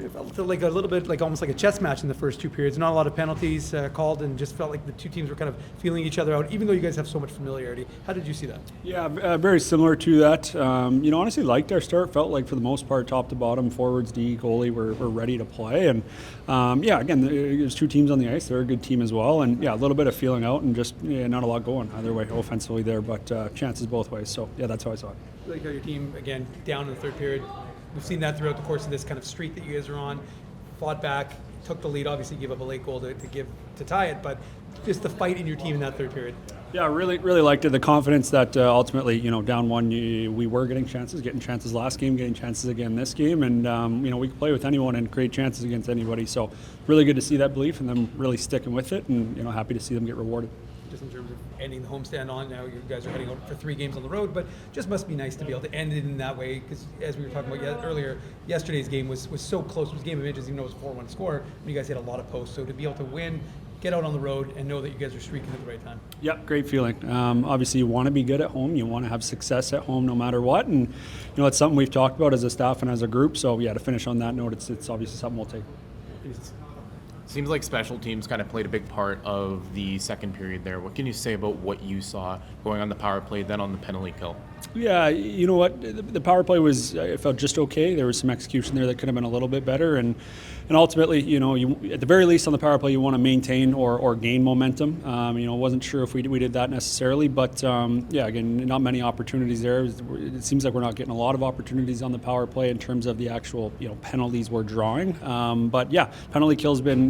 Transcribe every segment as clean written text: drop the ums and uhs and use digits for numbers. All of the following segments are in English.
it felt like a little bit like almost like a chess match in the first two periods. Not a lot of penalties called, and just felt like the two teams were kind of feeling each other out, even though you guys have so much familiarity. How did you see that? Yeah, very similar to that. Honestly, liked our start. Felt like for the most part, top to bottom, forwards, D, goalie, were ready to play. And again, there's two teams on the ice. They're a good team as well. And a little bit of feeling out and just not a lot going either way offensively there, but chances both ways. So that's how I saw it. Like how your team again down in the third period. We've seen that throughout the course of this kind of streak that you guys are on. Fought back, took the lead. Obviously, gave up a late goal to tie it, but just the fight in your team in that third period. Yeah, really liked it. The confidence that ultimately, down one, we were getting chances last game, getting chances again this game, and we can play with anyone and create chances against anybody. So, really good to see that belief and them really sticking with it, and happy to see them get rewarded. Just in terms of ending the homestand on, now you guys are heading out for 3 games on the road, but just must be nice to be able to end it in that way, because as we were talking about earlier, yesterday's game was so close. It was a game of inches, even though it was 4-1 score, and you guys hit a lot of posts. So to be able to win, get out on the road, and know that you guys are streaking at the right time. Yep, great feeling. Obviously, you want to be good at home. You want to have success at home no matter what, and it's something we've talked about as a staff and as a group. So to finish on that note, it's obviously something we'll take. Seems like special teams kind of played a big part of the second period there. What can you say about what you saw going on the power play, then on the penalty kill? Yeah, you know what? The power play it felt just okay. There was some execution there that could have been a little bit better, and ultimately, you at the very least on the power play, you want to maintain or gain momentum. Wasn't sure if we did that necessarily, but again, not many opportunities there. It seems like we're not getting a lot of opportunities on the power play in terms of the actual penalties we're drawing. Penalty kill's been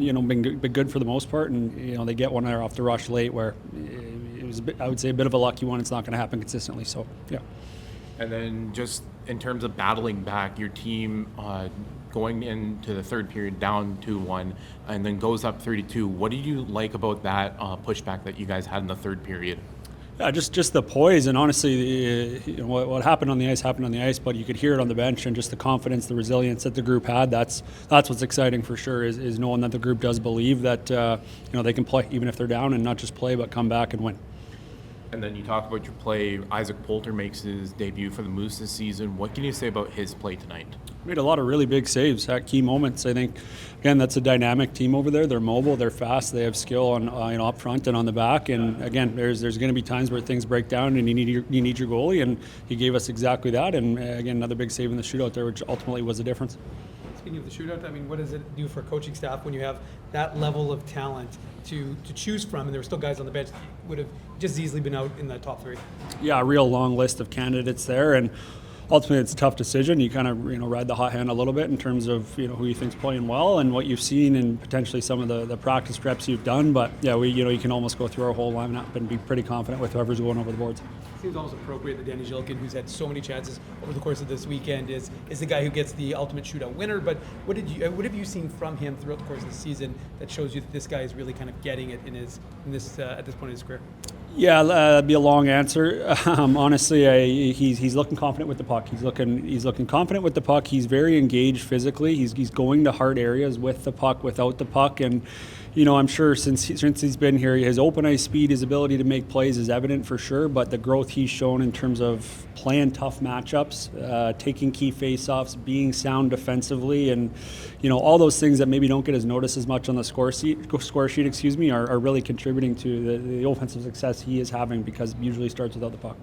good for the most part, and they get one there off the rush late where it was I would say a bit of a lucky one. It's not going to happen consistently. So yeah. And then just in terms of battling back, your team going into the third period down 2-1 and then goes up 3-2. What do you like about that pushback that you guys had in the third period? Yeah, just the poise, and honestly, what happened on the ice, but you could hear it on the bench, and just the confidence, the resilience that the group had. That's what's exciting for sure, is knowing that the group does believe that they can play even if they're down, and not just play but come back and win. And then you talk about your play. Isaac Poulter makes his debut for the Moose this season. What can you say about his play tonight? Made a lot of really big saves at key moments. I think, again, that's a dynamic team over there. They're mobile, they're fast, they have skill on up front and on the back. And again, there's going to be times where things break down and you need your goalie, and he gave us exactly that. And again, another big save in the shootout there, which ultimately was the difference. Speaking of the shootout, what does it do for a coaching staff when you have that level of talent to choose from, and there were still guys on the bench that would have just easily been out in the top 3? Yeah, a real long list of candidates there, and ultimately it's a tough decision. You kind of ride the hot hand a little bit in terms of who you think's playing well and what you've seen and potentially some of the practice reps you've done. But you can almost go through our whole lineup and be pretty confident with whoever's going over the boards. Seems almost appropriate that Danny Zhilkin, who's had so many chances over the course of this weekend, is the guy who gets the ultimate shootout winner. But what have you seen from him throughout the course of the season that shows you that this guy is really kind of getting it at this point in his career? Yeah, that'd be a long answer. Honestly, he's looking confident with the puck. He's looking confident with the puck. He's very engaged physically. He's going to hard areas with the puck, without the puck, and I'm sure since he's been here, his open ice speed, his ability to make plays is evident for sure. But the growth he's shown in terms of playing tough matchups, taking key faceoffs, being sound defensively, and all those things that maybe don't get as noticed as much on the score sheet, are really contributing to the offensive success he is having, because it usually starts without the puck.